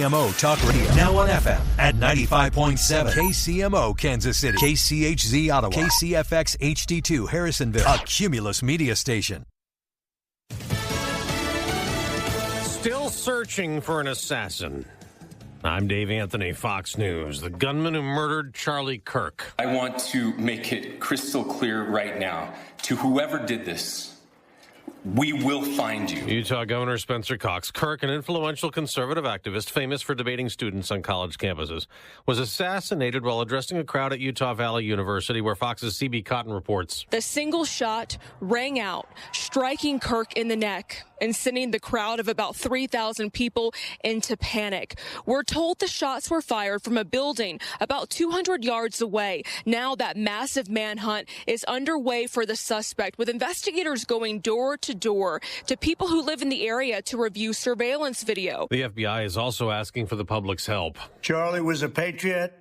KCMO Talk Radio. Now on FM at 95.7. KCMO Kansas City. KCHZ Ottawa. KCFX HD2 Harrisonville. A Cumulus media station. Still searching for an assassin. I'm Dave Anthony, Fox News. The gunman who murdered Charlie Kirk. I want to make it crystal clear right now to whoever did this. We will find you. Utah Governor Spencer Cox, Kirk, an influential conservative activist famous for debating students on college campuses, was assassinated while addressing a crowd at Utah Valley University, where Fox's CB Cotton reports. The single shot rang out, striking Kirk in the neck and sending the crowd of about 3,000 people into panic. We're told the shots were fired from a building about 200 yards away. Now that massive manhunt is underway for the suspect, with investigators going door to door to people who live in the area to review surveillance video. The FBI is also asking for the public's help. Charlie was a patriot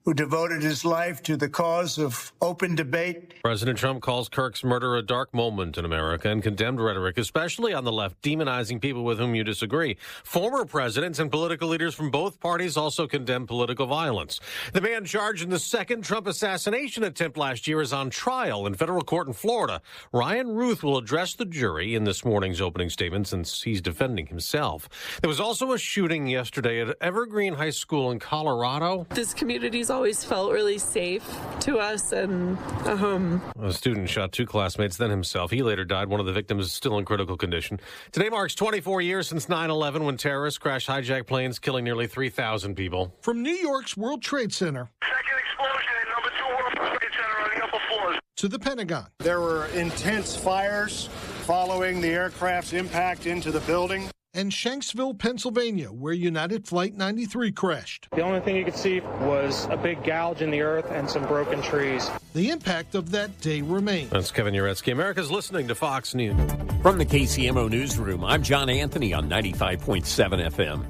who devoted his life to the cause of open debate. President Trump calls Kirk's murder a dark moment in America and condemned rhetoric, especially on the left, demonizing people with whom you disagree. Former presidents and political leaders from both parties also condemned political violence. The man charged in the second Trump assassination attempt last year is on trial in federal court in Florida. Ryan Ruth will address the jury in this morning's opening statement since he's defending himself. There was also a shooting yesterday at Evergreen High School in Colorado. This community's always felt really safe to us and a home. A student shot two classmates, then himself. He later died. One of the victims is still in critical condition. Today marks 24 years since 9/11, when terrorists crashed hijacked planes, killing nearly 3,000 people. From New York's World Trade Center. Second explosion in number 2 World Trade Center on the upper floors. To the Pentagon. There were intense fires following the aircraft's impact into the building. And Shanksville, Pennsylvania, where United Flight 93 crashed. The only thing you could see was a big gouge in the earth and some broken trees. The impact of that day remains. That's Kevin Uretsky. America's listening to Fox News. From the KCMO Newsroom, I'm John Anthony on 95.7 FM.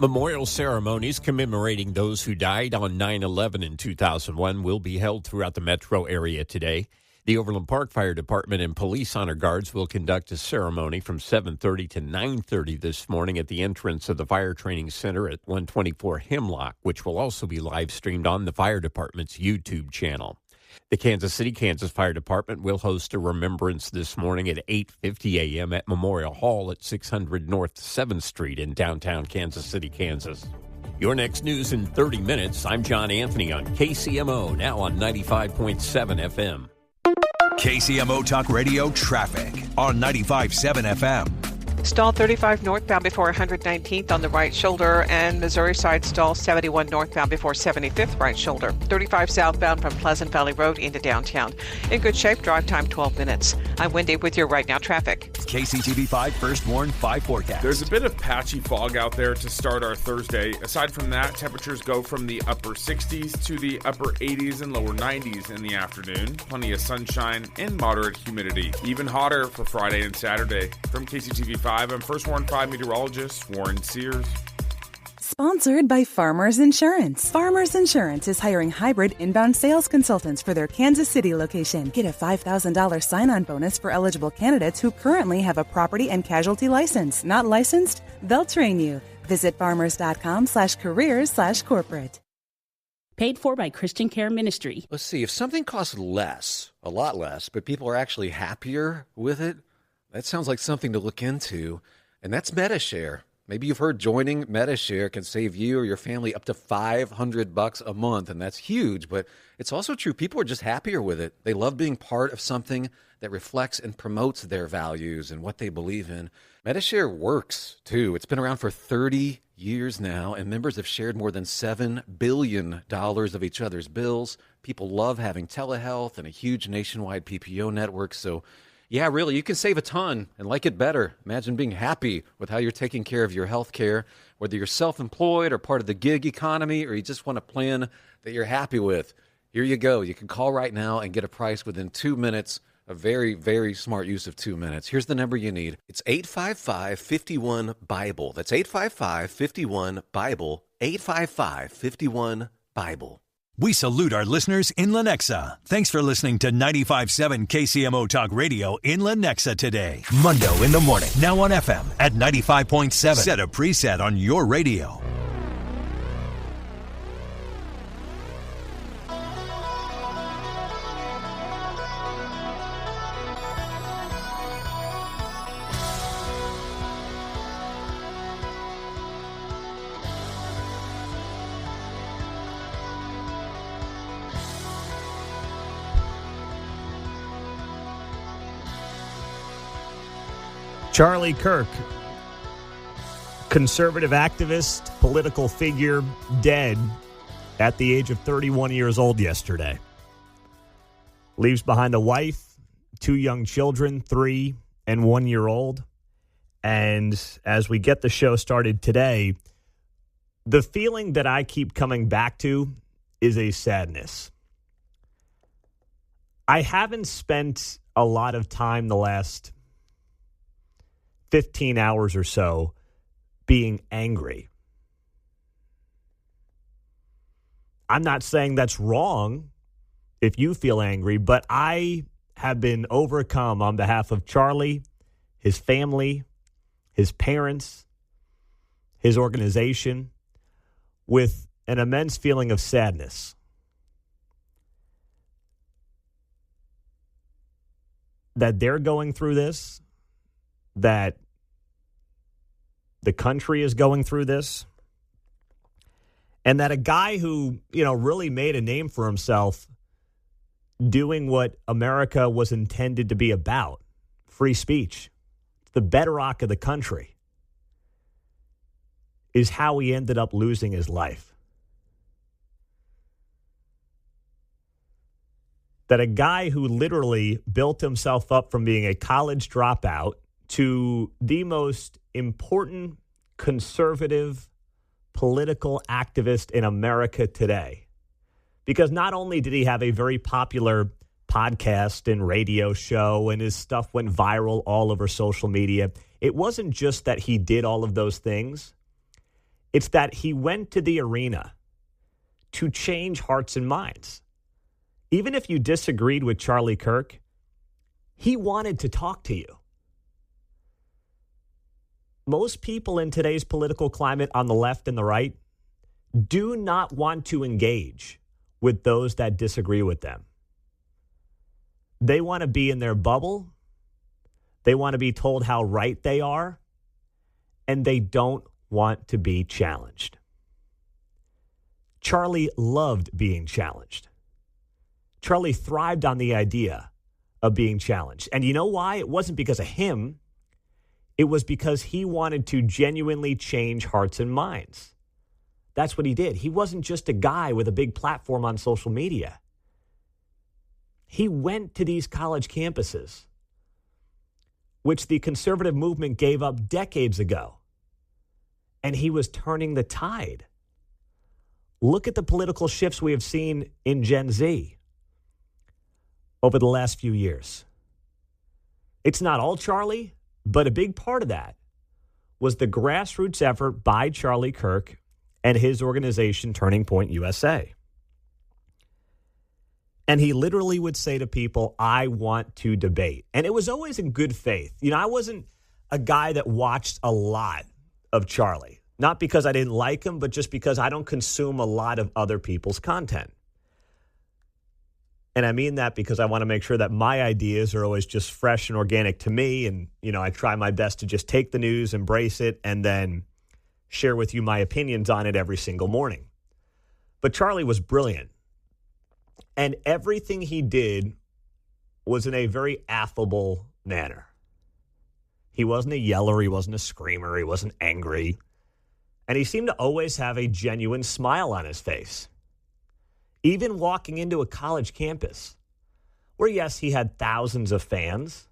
Memorial ceremonies commemorating those who died on 9/11 in 2001 will be held throughout the metro area today. The Overland Park Fire Department and Police Honor Guards will conduct a ceremony from 7:30 to 9:30 this morning at the entrance of the Fire Training Center at 124 Hemlock, which will also be live streamed on the Fire Department's YouTube channel. The Kansas City, Kansas Fire Department will host a remembrance this morning at 8:50 a.m. at Memorial Hall at 600 North 7th Street in downtown Kansas City, Kansas. Your next news in 30 minutes. I'm John Anthony on KCMO, now on 95.7 FM. KCMO Talk Radio traffic on 95.7 FM. Stall 35 northbound before 119th on the right shoulder, and Missouri side stall 71 northbound before 75th right shoulder. 35 southbound from Pleasant Valley Road into downtown. In good shape, drive time 12 minutes. I'm Wendy with your Right Now traffic. KCTV 5 First Warn 5 forecast. There's a bit of patchy fog out there to start our Thursday. Aside from that, temperatures go from the upper 60s to the upper 80s and lower 90s in the afternoon. Plenty of sunshine and moderate humidity. Even hotter for Friday and Saturday. From KCTV 5, I'm First Warn 5 meteorologist Warren Sears. Sponsored by Farmers Insurance. Farmers Insurance is hiring hybrid inbound sales consultants for their Kansas City location. Get a $5,000 sign-on bonus for eligible candidates who currently have a property and casualty license. Not licensed? They'll train you. Visit farmers.com/careers/corporate. Paid for by Christian Care Ministry. Let's see, if something costs less, a lot less, but people are actually happier with it, that sounds like something to look into, and that's MediShare. Maybe you've heard joining MediShare can save you or your family up to $500 a month, and that's huge, but it's also true. People are just happier with it. They love being part of something that reflects and promotes their values and what they believe in. MediShare works, too. It's been around for 30 years now, and members have shared more than $7 billion of each other's bills. People love having telehealth and a huge nationwide PPO network, so yeah, really, you can save a ton and like it better. Imagine being happy with how you're taking care of your health care, whether you're self-employed or part of the gig economy, or you just want a plan that you're happy with. Here you go. You can call right now and get a price within 2 minutes. A very, very smart use of 2 minutes. Here's the number you need. It's 855-51-BIBLE. That's 855-51-BIBLE, 855-51-BIBLE. We salute our listeners in Lenexa. Thanks for listening to 95.7 KCMO Talk Radio in Lenexa today. Mundo in the morning. Now on FM at 95.7. Set a preset on your radio. Charlie Kirk, conservative activist, political figure, dead at the age of 31 years old yesterday. Leaves behind a wife, 2 young children, 3 and 1 year old. And as we get the show started today, the feeling that I keep coming back to is a sadness. I haven't spent a lot of time the last 15 hours or so being angry. I'm not saying that's wrong if you feel angry, but I have been overcome on behalf of Charlie, his family, his parents, his organization, with an immense feeling of sadness. That they're going through this, that the country is going through this, and that a guy who, really made a name for himself doing what America was intended to be about, free speech, the bedrock of the country, is how he ended up losing his life. That a guy who literally built himself up from being a college dropout to the most important conservative political activist in America today. Because not only did he have a very popular podcast and radio show and his stuff went viral all over social media, it wasn't just that he did all of those things. It's that he went to the arena to change hearts and minds. Even if you disagreed with Charlie Kirk, he wanted to talk to you. Most people in today's political climate on the left and the right do not want to engage with those that disagree with them. They want to be in their bubble. They want to be told how right they are. And they don't want to be challenged. Charlie loved being challenged. Charlie thrived on the idea of being challenged. And you know why? It wasn't because of him. It was because he wanted to genuinely change hearts and minds. That's what he did. He wasn't just a guy with a big platform on social media. He went to these college campuses, which the conservative movement gave up decades ago. And he was turning the tide. Look at the political shifts we have seen in Gen Z over the last few years. It's not all Charlie, but a big part of that was the grassroots effort by Charlie Kirk and his organization, Turning Point USA. And he literally would say to people, I want to debate. And it was always in good faith. I wasn't a guy that watched a lot of Charlie. Not because I didn't like him, but just because I don't consume a lot of other people's content. And I mean that because I want to make sure that my ideas are always just fresh and organic to me. And, I try my best to just take the news, embrace it, and then share with you my opinions on it every single morning. But Charlie was brilliant. And everything he did was in a very affable manner. He wasn't a yeller. He wasn't a screamer. He wasn't angry. And he seemed to always have a genuine smile on his face. Even walking into a college campus where, yes, he had thousands of fans,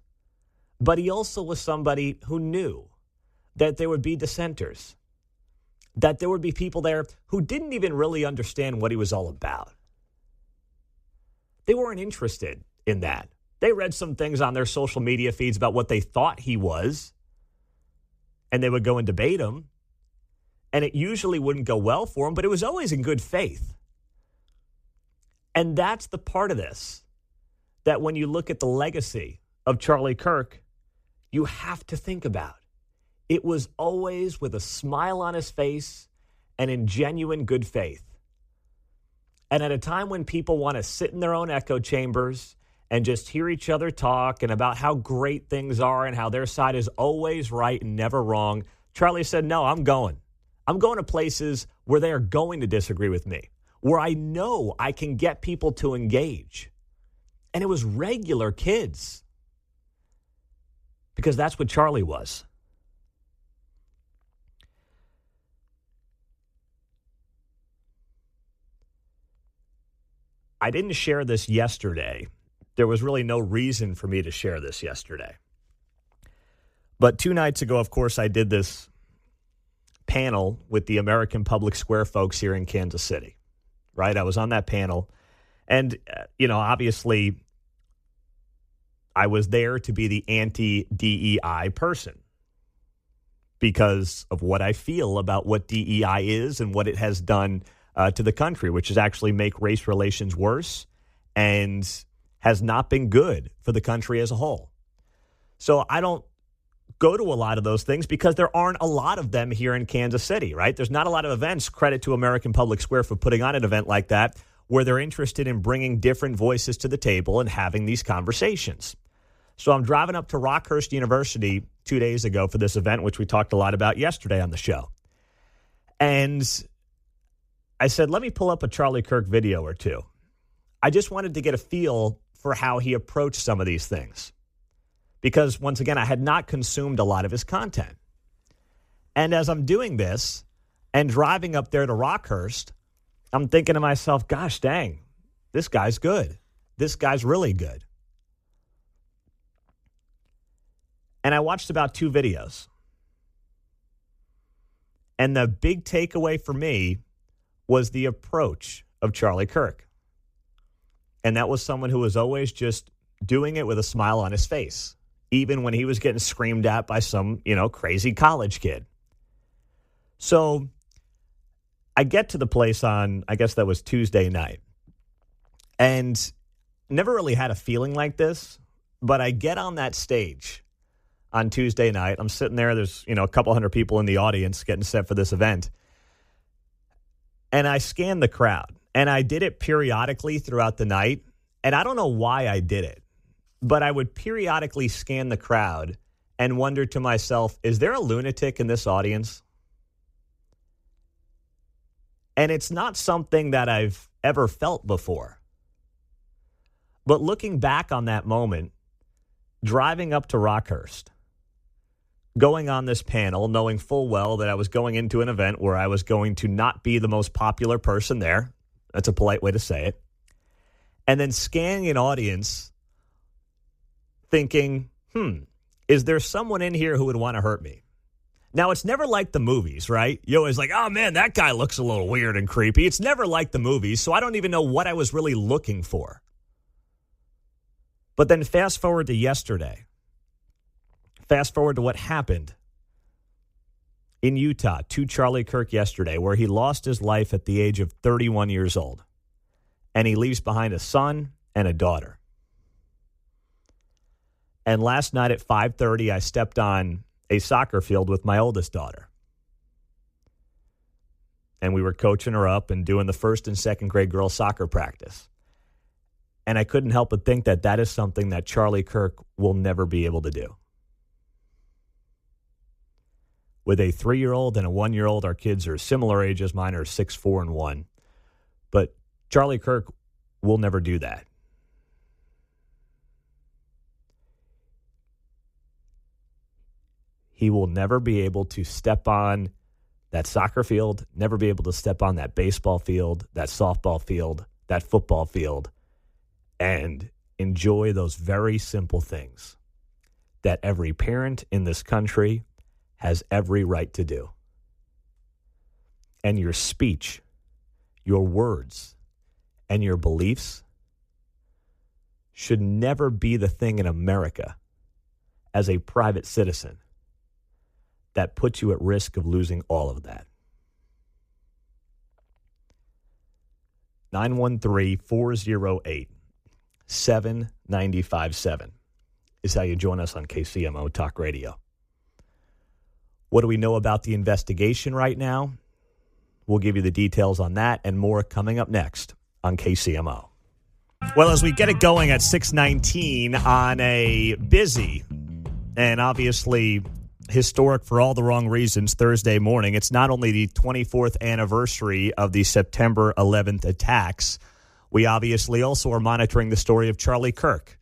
but he also was somebody who knew that there would be dissenters, that there would be people there who didn't even really understand what he was all about. They weren't interested in that. They read some things on their social media feeds about what they thought he was, and they would go and debate him, and it usually wouldn't go well for him, but it was always in good faith. And that's the part of this that when you look at the legacy of Charlie Kirk, you have to think about. It was always with a smile on his face and in genuine good faith. And at a time when people want to sit in their own echo chambers and just hear each other talk and about how great things are and how their side is always right and never wrong, Charlie said, no, I'm going. I'm going to places where they are going to disagree with me, where I know I can get people to engage. And it was regular kids. Because that's what Charlie was. I didn't share this yesterday. There was really no reason for me to share this yesterday. But 2 nights ago, of course, I did this panel with the American Public Square folks here in Kansas City, right? I was on that panel. And, obviously, I was there to be the anti-DEI person because of what I feel about what DEI is and what it has done to the country, which is actually make race relations worse and has not been good for the country as a whole. So I don't go to a lot of those things because there aren't a lot of them here in Kansas City, right? There's not a lot of events, credit to American Public Square for putting on an event like that, where they're interested in bringing different voices to the table and having these conversations. So I'm driving up to Rockhurst University 2 days ago for this event, which we talked a lot about yesterday on the show. And I said, let me pull up a Charlie Kirk video or two. I just wanted to get a feel for how he approached some of these things. Because, once again, I had not consumed a lot of his content. And as I'm doing this and driving up there to Rockhurst, I'm thinking to myself, gosh dang, this guy's good. This guy's really good. And I watched about 2 videos. And the big takeaway for me was the approach of Charlie Kirk. And that was someone who was always just doing it with a smile on his face, even when he was getting screamed at by some, crazy college kid. So I get to the place on, I guess that was Tuesday night, and never really had a feeling like this, but I get on that stage on Tuesday night. I'm sitting there. There's, a couple hundred people in the audience getting set for this event. And I scanned the crowd. And I did it periodically throughout the night. And I don't know why I did it, but I would periodically scan the crowd and wonder to myself, is there a lunatic in this audience? And it's not something that I've ever felt before. But looking back on that moment, driving up to Rockhurst, going on this panel, knowing full well that I was going into an event where I was going to not be the most popular person there. That's a polite way to say it. And then scanning an audience thinking, is there someone in here who would want to hurt me? Now, it's never like the movies, right? You always like, oh, man, that guy looks a little weird and creepy. It's never like the movies, so I don't even know what I was really looking for. But then fast forward to yesterday. Fast forward to what happened in Utah to Charlie Kirk yesterday, where he lost his life at the age of 31 years old. And he leaves behind a son and a daughter. And last night at 5:30, I stepped on a soccer field with my oldest daughter. And we were coaching her up and doing the first and second grade girls soccer practice. And I couldn't help but think that that is something that Charlie Kirk will never be able to do. With a 3-year-old and a 1-year-old, our kids are similar ages. Mine are 6, 4, and 1. But Charlie Kirk will never do that. He will never be able to step on that soccer field, never be able to step on that baseball field, that softball field, that football field, and enjoy those very simple things that every parent in this country has every right to do. And your speech, your words, and your beliefs should never be the thing in America as a private citizen that puts you at risk of losing all of that. 913-408-7957 is how you join us on KCMO Talk Radio. What do we know about the investigation right now? We'll give you the details on that and more coming up next on KCMO. Well, as we get it going at 6:19 on a busy and obviously historic for all the wrong reasons Thursday morning, it's not only the 24th anniversary of the September 11th attacks. We obviously also are monitoring the story of Charlie Kirk,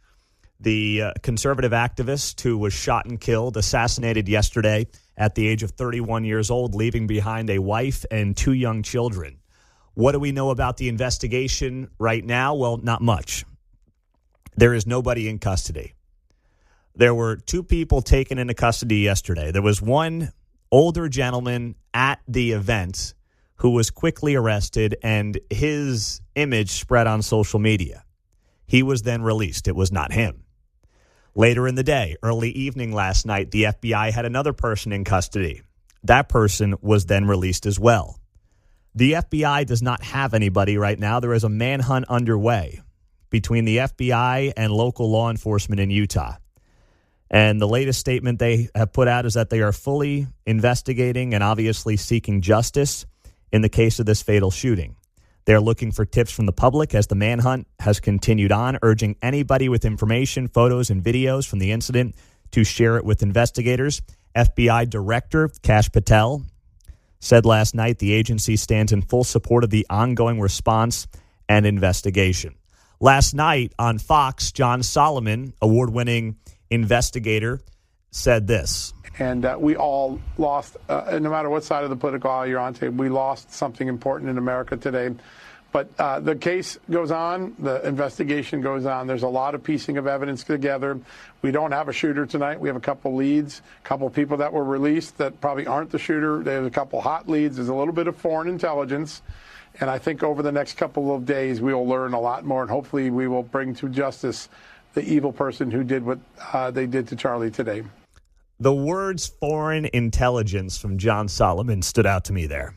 the conservative activist who was shot and killed, assassinated yesterday at the age of 31 years old, leaving behind a wife and 2 young children. What do we know about the investigation right now? Well, not much. There is nobody in custody. There were 2 people taken into custody yesterday. There was one older gentleman at the event who was quickly arrested, and his image spread on social media. He was then released. It was not him. Later in the day, early evening last night, the FBI had another person in custody. That person was then released as well. The FBI does not have anybody right now. There is a manhunt underway between the FBI and local law enforcement in Utah. And the latest statement they have put out is that they are fully investigating and obviously seeking justice in the case of this fatal shooting. They're looking for tips from the public as the manhunt has continued on, urging anybody with information, photos, and videos from the incident to share it with investigators. FBI Director Kash Patel said last night the agency stands in full support of the ongoing response and investigation. Last night on Fox, John Solomon, award-winning investigator, said this. And we all lost, no matter what side of the political aisle you're on, we lost something important in America today. But the case goes on. The investigation goes on. There's a lot of piecing of evidence together. We don't have a shooter tonight. We have a couple leads, a couple people that were released that probably aren't the shooter. There's a couple hot leads. There's a little bit of foreign intelligence. And I think over the next couple of days, we will learn a lot more. And hopefully we will bring to justice the evil person who did what they did to Charlie today. The words foreign intelligence from John Solomon stood out to me there.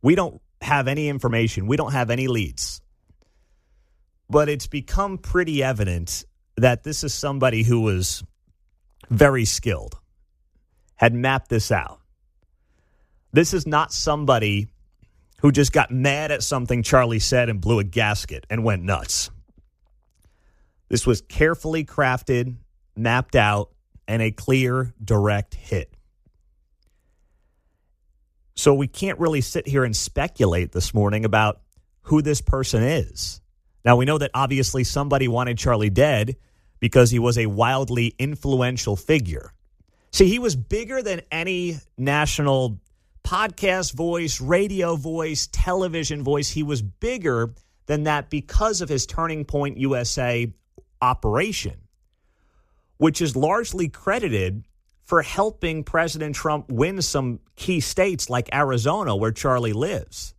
We don't have any information. We don't have any leads. But it's become pretty evident that this is somebody who was very skilled, had mapped this out. This is not somebody who just got mad at something Charlie said and blew a gasket and went nuts. This was carefully crafted, mapped out, and a clear, direct hit. So we can't really sit here and speculate this morning about who this person is. Now, we know that obviously somebody wanted Charlie dead because he was a wildly influential figure. See, he was bigger than any national podcast voice, radio voice, television voice. He was bigger than that because of his Turning Point USA operation, which is largely credited for helping President Trump win some key states like Arizona, where Charlie lives.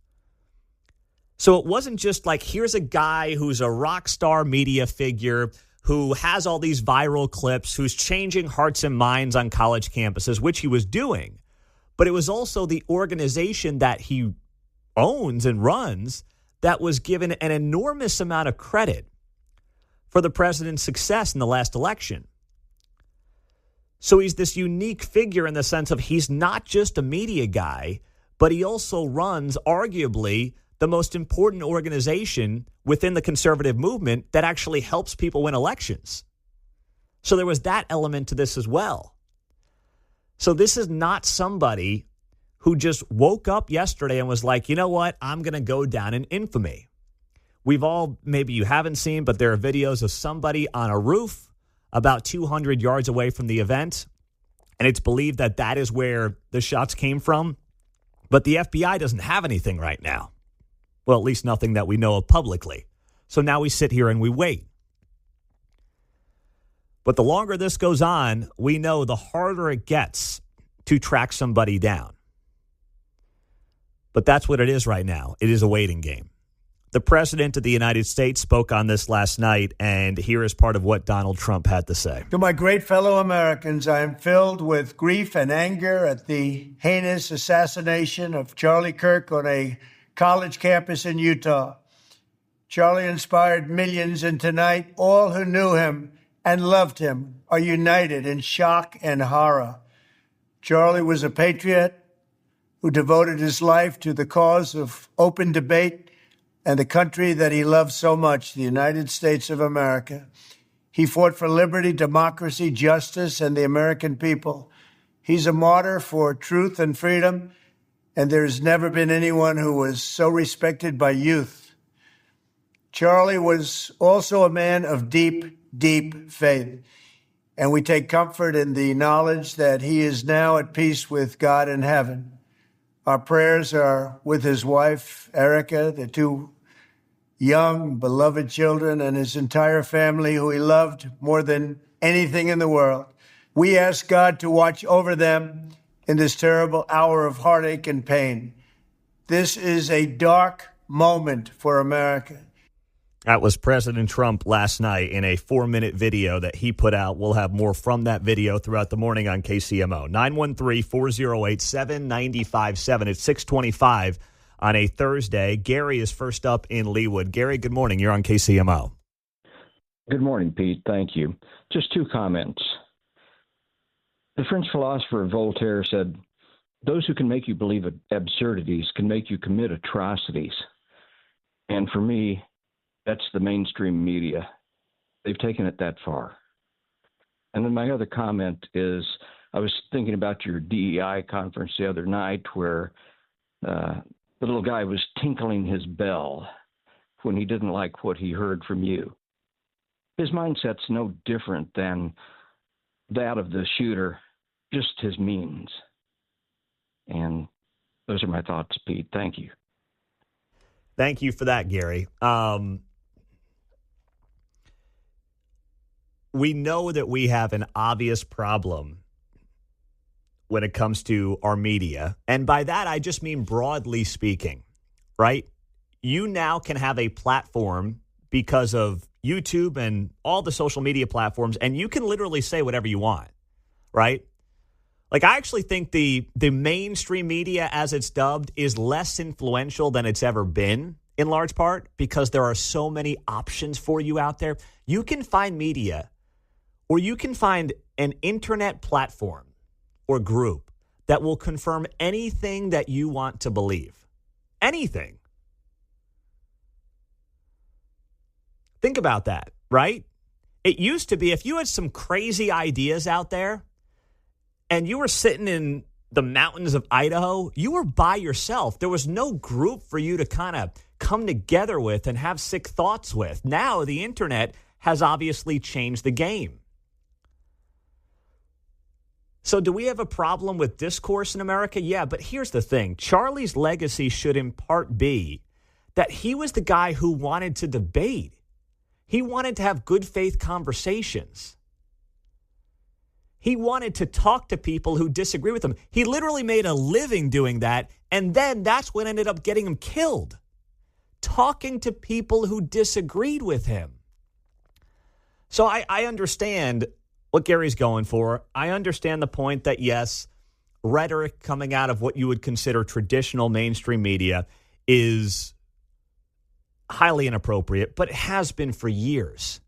So it wasn't just like, here's a guy who's a rock star media figure who has all these viral clips, who's changing hearts and minds on college campuses, which he was doing. But it was also the organization that he owns and runs that was given an enormous amount of credit for the president's success in the last election. So he's this unique figure in the sense of he's not just a media guy, but he also runs arguably the most important organization within the conservative movement that actually helps people win elections. So there was that element to this as well. So this is not somebody who just woke up yesterday and was like, you know what, I'm going to go down in infamy. We've all, maybe you haven't seen, but there are videos of somebody on a roof about 200 yards away from the event, and it's believed that that is where the shots came from. But the FBI doesn't have anything right now. Well, at least nothing that we know of publicly. So now we sit here and we wait. But the longer this goes on, we know the harder it gets to track somebody down. But that's what it is right now. It is a waiting game. The President of the United States spoke on this last night, and here is part of what Donald Trump had to say. To my great fellow Americans, I am filled with grief and anger at the heinous assassination of Charlie Kirk on a college campus in Utah. Charlie inspired millions, and tonight, all who knew him and loved him are united in shock and horror. Charlie was a patriot who devoted his life to the cause of open debate and the country that he loved so much, the United States of America. He fought for liberty, democracy, justice, and the American people. He's a martyr for truth and freedom, and there's never been anyone who was so respected by youth. Charlie was also a man of deep, deep faith, and we take comfort in the knowledge that he is now at peace with God in heaven. Our prayers are with his wife, Erica, the two young, beloved children, and his entire family, who he loved more than anything in the world. We ask God to watch over them in this terrible hour of heartache and pain. This is a dark moment for America. That was President Trump last night in a 4-minute video that he put out. We'll have more from that video throughout the morning on KCMO. 913-408-7957. It's 625 on a Thursday. Gary is first up in Leawood. Gary, good morning. You're on KCMO. Good morning, Pete. Thank you. Just two comments. The French philosopher Voltaire said, "Those who can make you believe absurdities can make you commit atrocities." And for me, that's the mainstream media. They've taken it that far. And then my other comment is, I was thinking about your DEI conference the other night where the little guy was tinkling his bell when he didn't like what he heard from you. His mindset's no different than that of the shooter, just his means. And those are my thoughts, Pete. Thank you. Thank you for that, Gary. We know that we have an obvious problem when it comes to our media. And by that, I just mean broadly speaking, right? You now can have a platform because of YouTube and all the social media platforms, and you can literally say whatever you want, right? Like, I actually think the mainstream media, as it's dubbed, is less influential than it's ever been, in large part because there are so many options for you out there. You can find media, or you can find an internet platform or group that will confirm anything that you want to believe. Anything. Think about that, right? It used to be if you had some crazy ideas out there and you were sitting in the mountains of Idaho, you were by yourself. There was no group for you to kind of come together with and have sick thoughts with. Now the internet has obviously changed the game. So do we have a problem with discourse in America? Yeah, but here's the thing. Charlie's legacy should in part be that he was the guy who wanted to debate. He wanted to have good faith conversations. He wanted to talk to people who disagree with him. He literally made a living doing that, and then that's what ended up getting him killed. Talking to people who disagreed with him. So I understand what Gary's going for. I understand the point that, yes, rhetoric coming out of what you would consider traditional mainstream media is highly inappropriate, but it has been for years.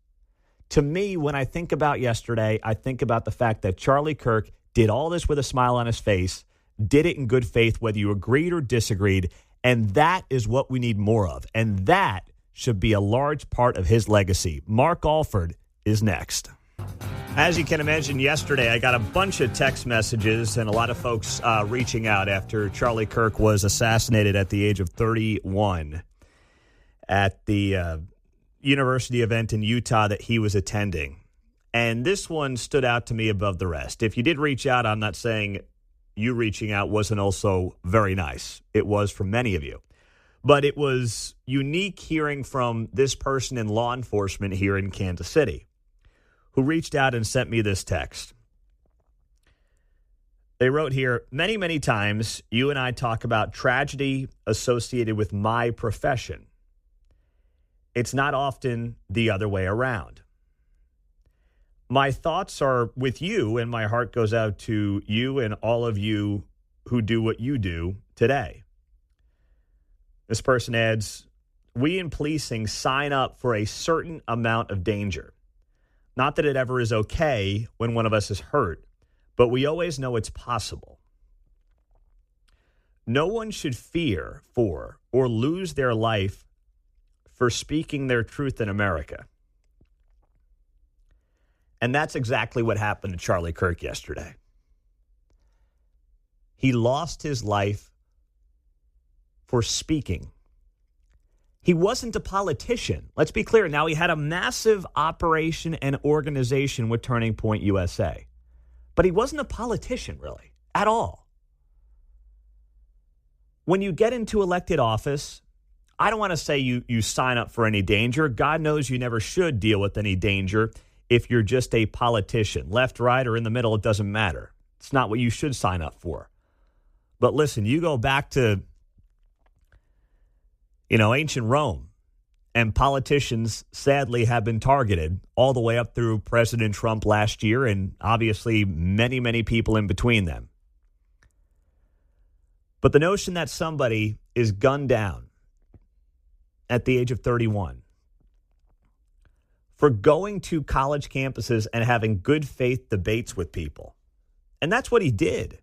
To me, when I think about yesterday, I think about the fact that Charlie Kirk did all this with a smile on his face, did it in good faith, whether you agreed or disagreed, and that is what we need more of. And that should be a large part of his legacy. Mark Alford is next. As you can imagine, yesterday I got a bunch of text messages and a lot of folks reaching out after Charlie Kirk was assassinated at the age of 31 at the university event in Utah that he was attending. And this one stood out to me above the rest. If you did reach out, I'm not saying you reaching out wasn't also very nice. It was for many of you. But it was unique hearing from this person in law enforcement here in Kansas City who reached out and sent me this text. They wrote here, many, many times you and I talk about tragedy associated with my profession. It's not often the other way around. My thoughts are with you, and my heart goes out to you and all of you who do what you do today. This person adds, we in policing sign up for a certain amount of danger. Not that it ever is okay when one of us is hurt, but we always know it's possible. No one should fear for or lose their life for speaking their truth in America. And that's exactly what happened to Charlie Kirk yesterday. He lost his life for speaking. He wasn't a politician. Let's be clear. Now, he had a massive operation and organization with Turning Point USA. But he wasn't a politician, really, at all. When you get into elected office, I don't want to say you sign up for any danger. God knows you never should deal with any danger if you're just a politician. Left, right, or in the middle, it doesn't matter. It's not what you should sign up for. But listen, you go back to, ancient Rome, and politicians sadly have been targeted all the way up through President Trump last year and obviously many, many people in between them. But the notion that somebody is gunned down at the age of 31 for going to college campuses and having good faith debates with people, and that's what he did.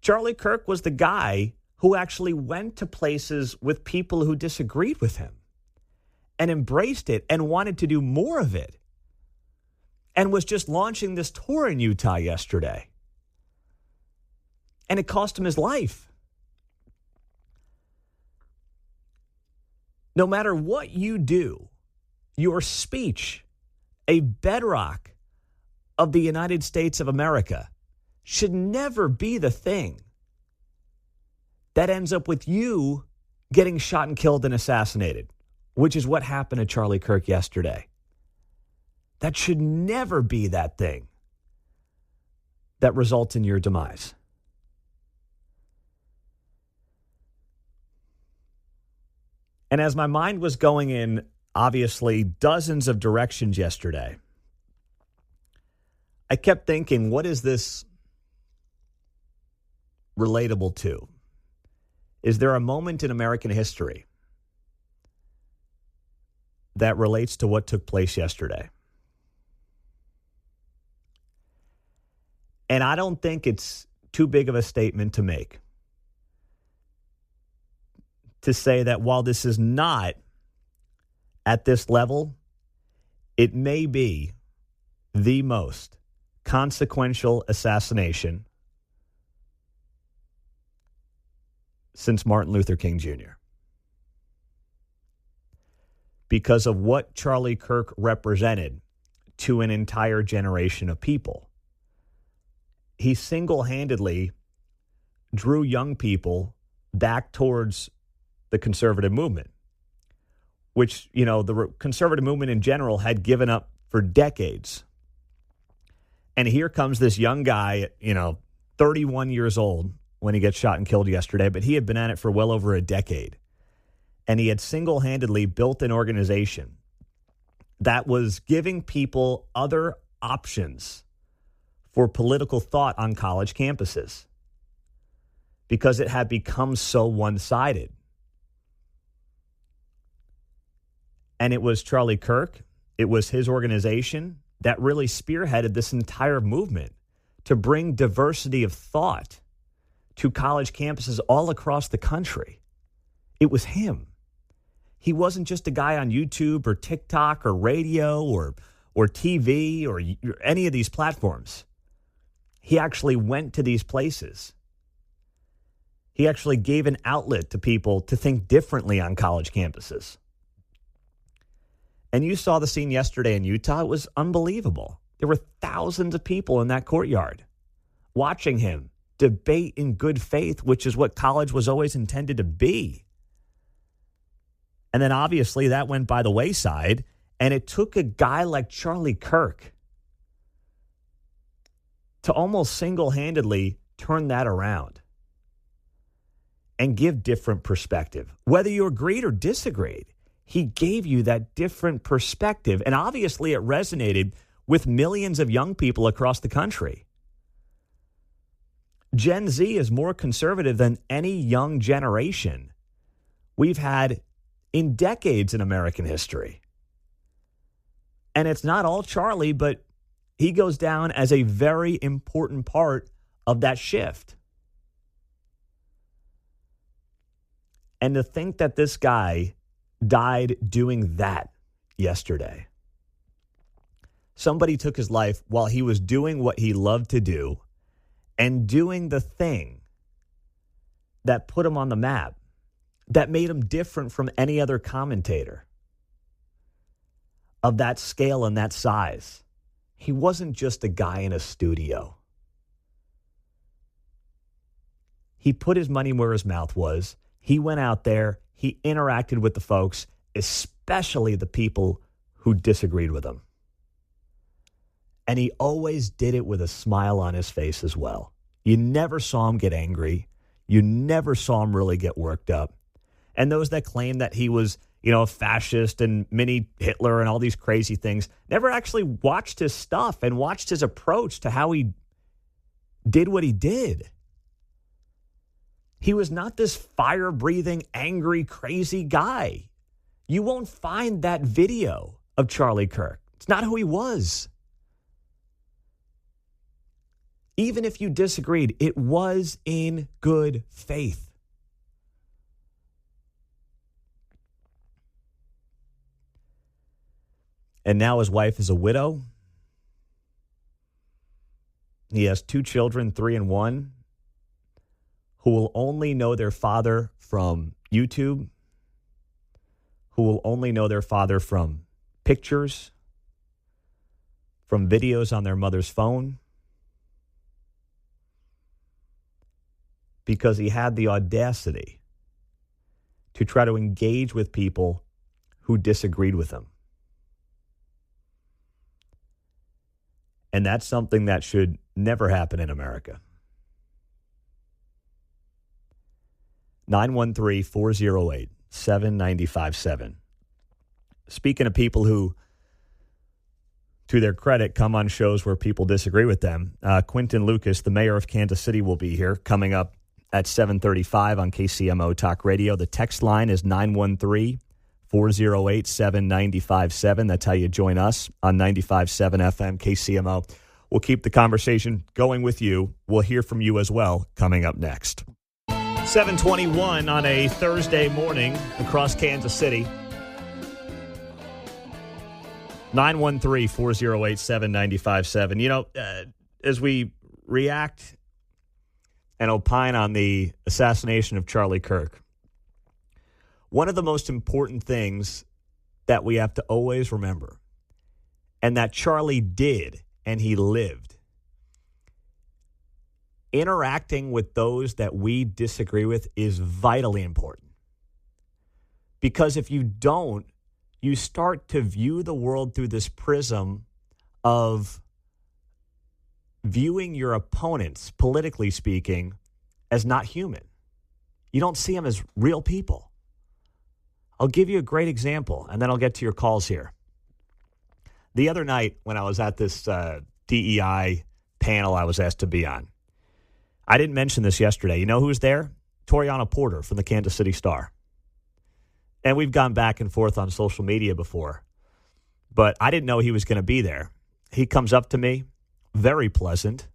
Charlie Kirk was the guy who actually went to places with people who disagreed with him and embraced it and wanted to do more of it, and was just launching this tour in Utah yesterday. And it cost him his life. No matter what you do, your speech, a bedrock of the United States of America, should never be the thing that ends up with you getting shot and killed and assassinated, which is what happened to Charlie Kirk yesterday. That should never be that thing that results in your demise. And as my mind was going in, obviously, dozens of directions yesterday, I kept thinking, what is this relatable to? Is there a moment in American history that relates to what took place yesterday? And I don't think it's too big of a statement to make to say that while this is not at this level, it may be the most consequential assassination since Martin Luther King Jr. Because of what Charlie Kirk represented to an entire generation of people. He single-handedly drew young people back towards the conservative movement, which, the conservative movement in general had given up for decades. And here comes this young guy, 31 years old when he gets shot and killed yesterday, but he had been at it for well over a decade. And he had single-handedly built an organization that was giving people other options for political thought on college campuses because it had become so one-sided. And it was Charlie Kirk, it was his organization that really spearheaded this entire movement to bring diversity of thought to college campuses all across the country. It was him. He wasn't just a guy on YouTube or TikTok or radio or TV or any of these platforms. He actually went to these places. He actually gave an outlet to people to think differently on college campuses. And you saw the scene yesterday in Utah. It was unbelievable. There were thousands of people in that courtyard watching him debate in good faith, which is what college was always intended to be. And then obviously that went by the wayside, and it took a guy like Charlie Kirk to almost single-handedly turn that around and give different perspective. Whether you agreed or disagreed, he gave you that different perspective. And obviously it resonated with millions of young people across the country. Gen Z is more conservative than any young generation we've had in decades in American history. And it's not all Charlie, but he goes down as a very important part of that shift. And to think that this guy died doing that yesterday. Somebody took his life while he was doing what he loved to do and doing the thing that put him on the map, that made him different from any other commentator of that scale and that size. He wasn't just a guy in a studio. He put his money where his mouth was. He went out there. He interacted with the folks, especially the people who disagreed with him. And he always did it with a smile on his face as well. You never saw him get angry. You never saw him really get worked up. And those that claim that he was, a fascist and mini Hitler and all these crazy things, never actually watched his stuff and watched his approach to how he did what he did. He was not this fire-breathing, angry, crazy guy. You won't find that video of Charlie Kirk. It's not who he was. Even if you disagreed, it was in good faith. And now his wife is a widow. He has 2 children, 3 and 1, who will only know their father from YouTube, who will only know their father from pictures, from videos on their mother's phone, because he had the audacity to try to engage with people who disagreed with him. And that's something that should never happen in America. 913-408-7957. Speaking of people who, to their credit, come on shows where people disagree with them, Quinton Lucas, the mayor of Kansas City, will be here coming up at 7:35 on KCMO Talk Radio. The text line is 913-408-7957. That's how you join us on 95.7 FM KCMO. We'll keep the conversation going with you. We'll hear from you as well coming up next. 7:21 on a Thursday morning across Kansas City. 913-408-7957. As we react and opine on the assassination of Charlie Kirk, one of the most important things that we have to always remember, and that Charlie did and he lived, interacting with those that we disagree with is vitally important. Because if you don't, you start to view the world through this prism of viewing your opponents, politically speaking, as not human. You don't see them as real people. I'll give you a great example, and then I'll get to your calls here. The other night when I was at this DEI panel I was asked to be on, I didn't mention this yesterday. You know who was there? Toriana Porter from the Kansas City Star. And we've gone back and forth on social media before, but I didn't know he was going to be there. He comes up to me, very pleasant,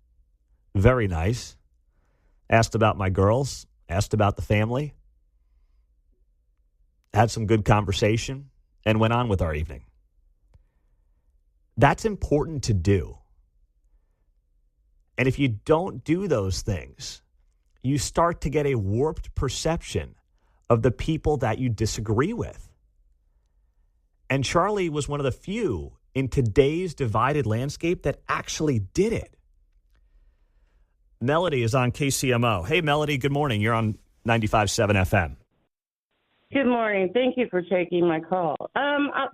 very nice, asked about my girls, asked about the family, had some good conversation, and went on with our evening. That's important to do. And if you don't do those things, you start to get a warped perception of the people that you disagree with. And Charlie was one of the few in today's divided landscape that actually did it. Melody is on KCMO. Hey, Melody, good morning. You're on 95.7 FM. Good morning. Thank you for taking my call.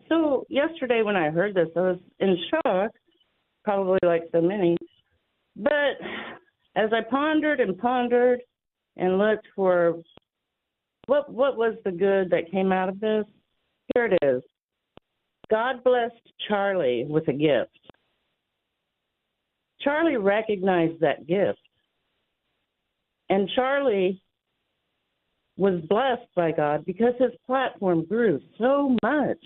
So yesterday when I heard this, I was in shock, probably like so many. But as I pondered and looked for what was the good that came out of this, here it is. God blessed Charlie with a gift. Charlie recognized that gift. And Charlie was blessed by God because his platform grew so much.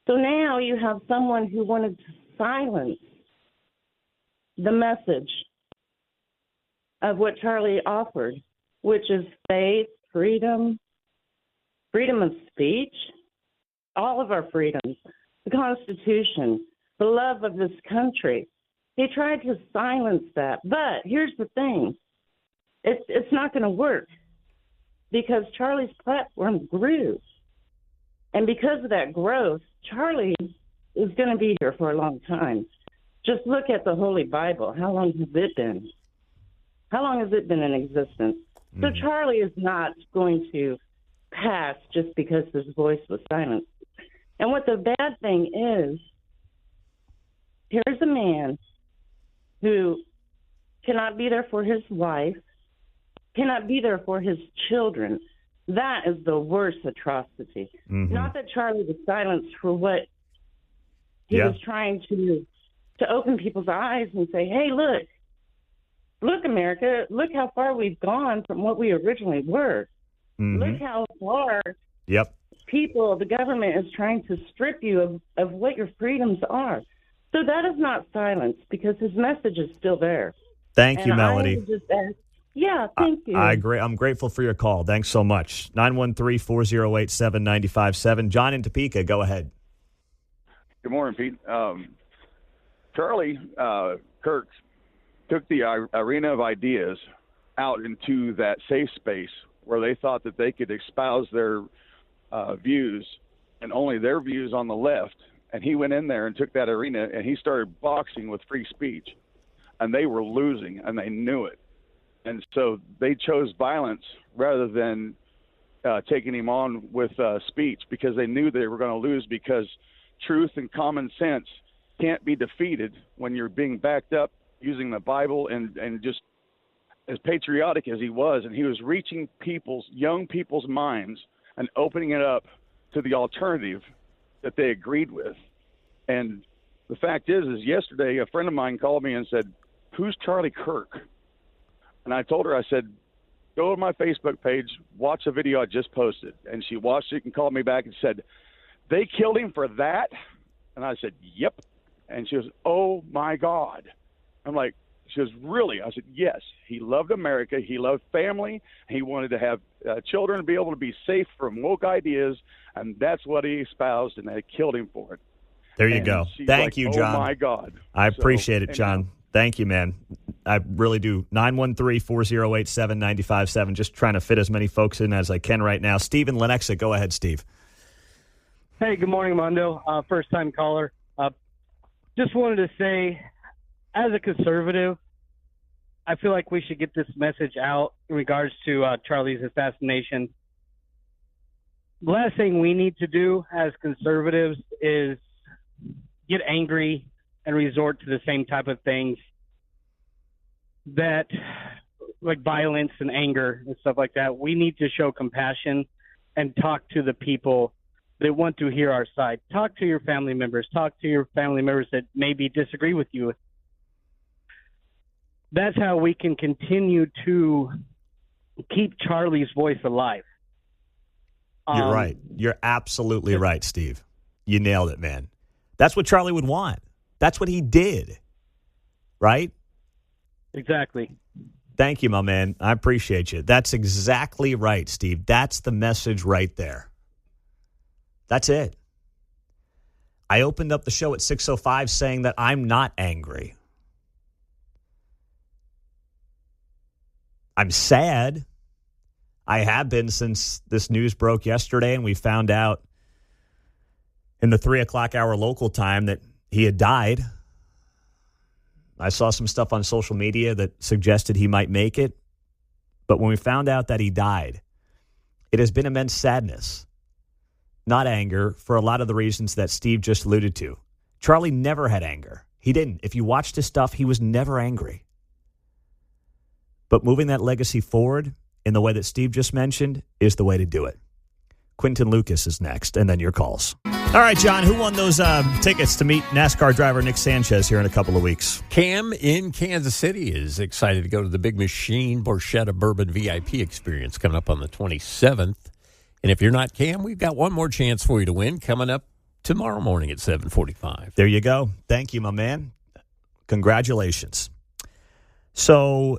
So now you have someone who wanted to silence the message of what Charlie offered, which is faith, freedom, freedom of speech, all of our freedoms, the Constitution, the love of this country. He tried to silence that. But here's the thing. It's not going to work because Charlie's platform grew. And because of that growth, Charlie is going to be here for a long time. Just look at the Holy Bible. How long has it been? How long has it been in existence? So Charlie is not going to pass just because his voice was silenced. And what the bad thing is, here's a man who cannot be there for his wife, cannot be there for his children. That is the worst atrocity. Not that Charlie was silenced for what he was trying to open people's eyes and say, hey, look, America, look how far we've gone from what we originally were. Look how far people, the government is trying to strip you of what your freedoms are. So that is not silence because his message is still there. Thank you, Melody. Thank you. I agree. I'm grateful for your call. Thanks so much. 913-408-7957. John in Topeka, go ahead. Good morning, Pete. Charlie Kirk took the arena of ideas out into that safe space where they thought that they could espouse their views and only their views on the left. And he went in there and took that arena and he started boxing with free speech. And they were losing and they knew it. And so they chose violence rather than taking him on with speech because they knew they were going to lose because truth and common sense can't be defeated when you're being backed up using the Bible and just as patriotic as he was. And he was reaching young people's minds and opening it up to the alternative that they agreed with. And the fact is yesterday a friend of mine called me and said, who's Charlie Kirk? And I told her, I said, go to my Facebook page, watch a video I just posted. And she watched it and called me back and said, they killed him for that? And I said, yep. And she goes, oh, my God. I'm like, she goes, really? I said, yes. He loved America. He loved family. He wanted to have children to be able to be safe from woke ideas. And that's what he espoused, and they killed him for it. There you go. Thank you, John. Oh, my God. I appreciate it, John. Thank you, man. I really do. 913-408-7957. Just trying to fit as many folks in as I can right now. Steve in Lenexa. Go ahead, Steve. Hey, good morning, Mondo. First-time caller. Just wanted to say, as a conservative, I feel like we should get this message out in regards to Charlie's assassination. The last thing we need to do as conservatives is get angry and resort to the same type of things that, like violence and anger and stuff like that. We need to show compassion and talk to the people that want to hear our side. Talk to your family members. Talk to your family members that maybe disagree with you. That's how we can continue to keep Charlie's voice alive. You're right. You're absolutely right, Steve. You nailed it, man. That's what Charlie would want. That's what he did. Right? Exactly. Thank you, my man. I appreciate you. That's exactly right, Steve. That's the message right there. That's it. I opened up the show at 6:05 saying that I'm not angry. I'm sad. I have been since this news broke yesterday and we found out in the 3 o'clock hour local time that he had died. I saw some stuff on social media that suggested he might make it. But when we found out that he died, it has been immense sadness, not anger, for a lot of the reasons that Steve just alluded to. Charlie never had anger. He didn't. If you watched his stuff, he was never angry. But moving that legacy forward in the way that Steve just mentioned is the way to do it. Quentin Lucas is next, and then your calls. All right, John, who won those tickets to meet NASCAR driver Nick Sanchez here in a couple of weeks? Cam in Kansas City is excited to go to the Big Machine Borchetta Bourbon VIP experience coming up on the 27th. And if you're not Cam, we've got one more chance for you to win coming up tomorrow morning at 7:45. There you go. Thank you, my man. Congratulations. So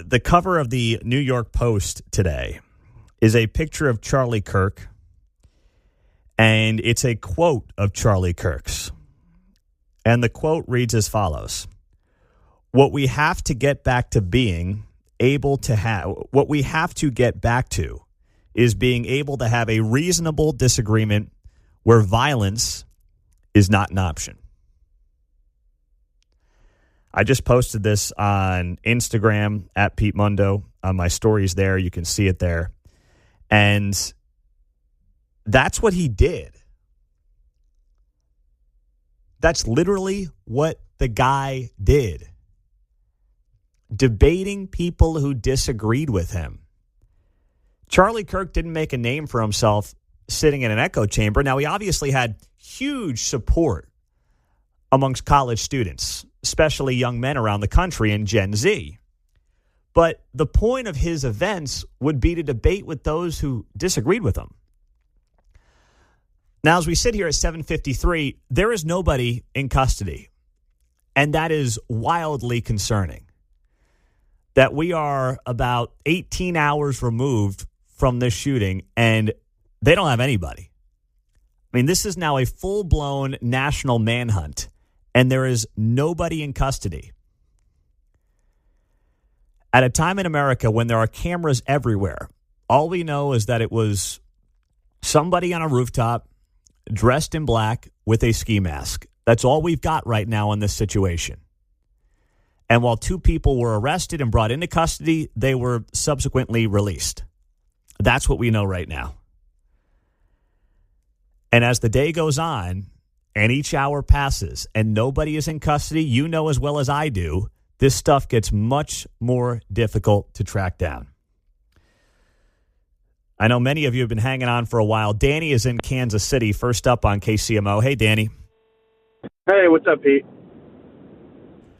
the cover of the New York Post today is a picture of Charlie Kirk, and it's a quote of Charlie Kirk's. And the quote reads as follows: what we have to get back to is being able to have a reasonable disagreement where violence is not an option. I just posted this on Instagram at Pete Mundo on my stories there. You can see it there. And that's what he did. That's literally what the guy did. Debating people who disagreed with him. Charlie Kirk didn't make a name for himself sitting in an echo chamber. Now, he obviously had huge support amongst college students, especially young men around the country and Gen Z. But the point of his events would be to debate with those who disagreed with him. Now, as we sit here at 7:53, there is nobody in custody. And that is wildly concerning. That we are about 18 hours removed from this shooting, and they don't have anybody. I mean, this is now a full-blown national manhunt, and there is nobody in custody. At a time in America when there are cameras everywhere, all we know is that it was somebody on a rooftop dressed in black with a ski mask. That's all we've got right now in this situation. And while 2 people were arrested and brought into custody, they were subsequently released. That's what we know right now. And as the day goes on and each hour passes and nobody is in custody, you know as well as I do, this stuff gets much more difficult to track down. I know many of you have been hanging on for a while. Danny is in Kansas City, first up on KCMO. Hey, Danny. Hey, what's up, Pete?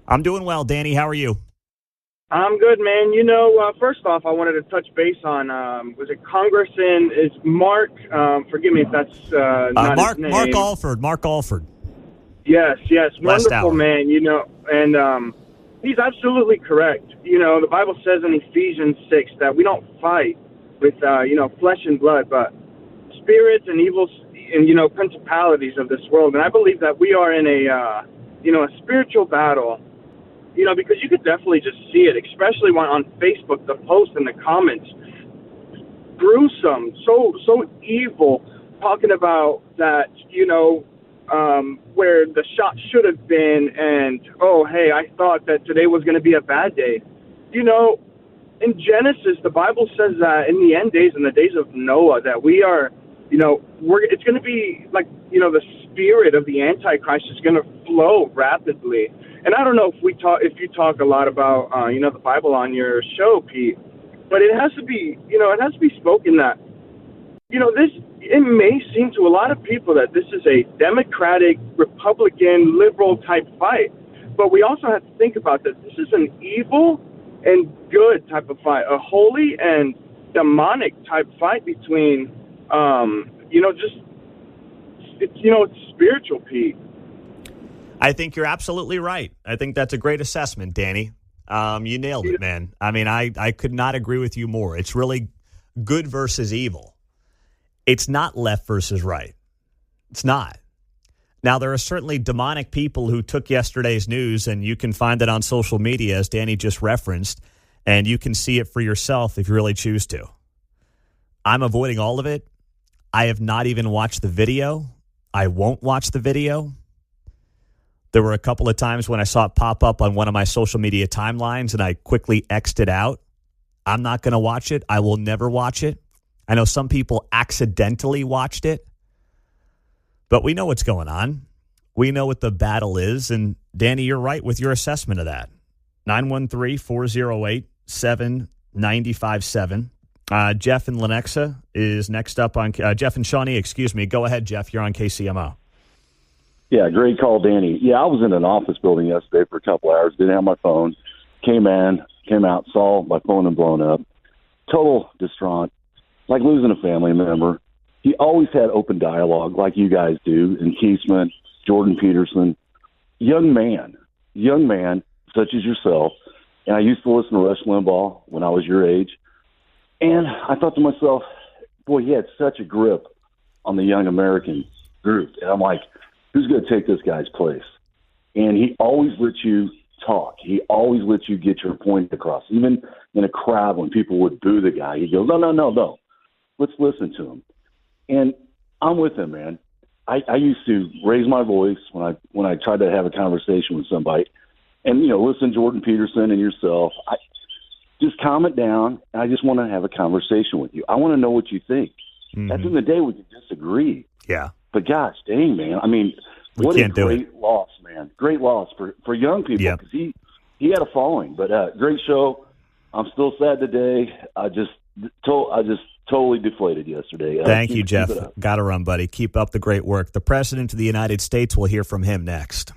I'm doing well, Danny. How are you? I'm good, man. First off, I wanted to touch base on, was it Congressman, is Mark, forgive me if that's not his name. Mark Alford. Yes, Last wonderful hour. man, and he's absolutely correct. The Bible says in Ephesians 6 that we don't fight with, flesh and blood, but spirits and evils and, principalities of this world. And I believe that we are in a spiritual battle, because you could definitely just see it, especially on Facebook, the posts and the comments. Gruesome, so evil, talking about that, where the shot should have been, and, oh, hey, I thought that today was going to be a bad day. In Genesis, the Bible says that in the end days, in the days of Noah, that we are, it's going to be like, the spirit of the Antichrist is going to flow rapidly. And I don't know if you talk a lot about, the Bible on your show, Pete, but it has to be, spoken that, it may seem to a lot of people that this is a Democratic, Republican, liberal type fight, but we also have to think about that this is an evil and good type of fight, a holy and demonic type fight between, it's spiritual, Pete. I think you're absolutely right. I think that's a great assessment, Danny. You nailed it, man. I mean, I could not agree with you more. It's really good versus evil. It's not left versus right. It's not. Now, there are certainly demonic people who took yesterday's news, and you can find it on social media, as Danny just referenced, and you can see it for yourself if you really choose to. I'm avoiding all of it. I have not even watched the video. I won't watch the video. There were a couple of times when I saw it pop up on one of my social media timelines, and I quickly X'd it out. I'm not going to watch it. I will never watch it. I know some people accidentally watched it. But we know what's going on. We know what the battle is. And, Danny, you're right with your assessment of that. 913-408-7957. Jeff in Lenexa is next up on Jeff and Shawnee. Excuse me. Go ahead, Jeff. You're on KCMO. Yeah, great call, Danny. Yeah, I was in an office building yesterday for a couple hours. Didn't have my phone. Came out, saw my phone had blown up. Total distraught, like losing a family member. He always had open dialogue, like you guys do, and Keesman, Jordan Peterson. Young man, such as yourself. And I used to listen to Rush Limbaugh when I was your age. And I thought to myself, boy, he had such a grip on the young American group. And I'm like, who's going to take this guy's place? And he always lets you talk. He always lets you get your point across. Even in a crowd when people would boo the guy, he'd go, no. Let's listen to him. And I'm with him, man. I used to raise my voice when I tried to have a conversation with somebody. And, listen to Jordan Peterson and yourself. Just calm it down. And I just want to have a conversation with you. I want to know what you think. At the end of the day, we can disagree. Yeah. But gosh, dang, man. I mean, what a great loss, man. Great loss for young people because he had a following. But great show. I'm still sad today. I just totally deflated yesterday. Thank you, Jeff. Got to run, buddy. Keep up the great work. The President of the United States, we'll hear from him next.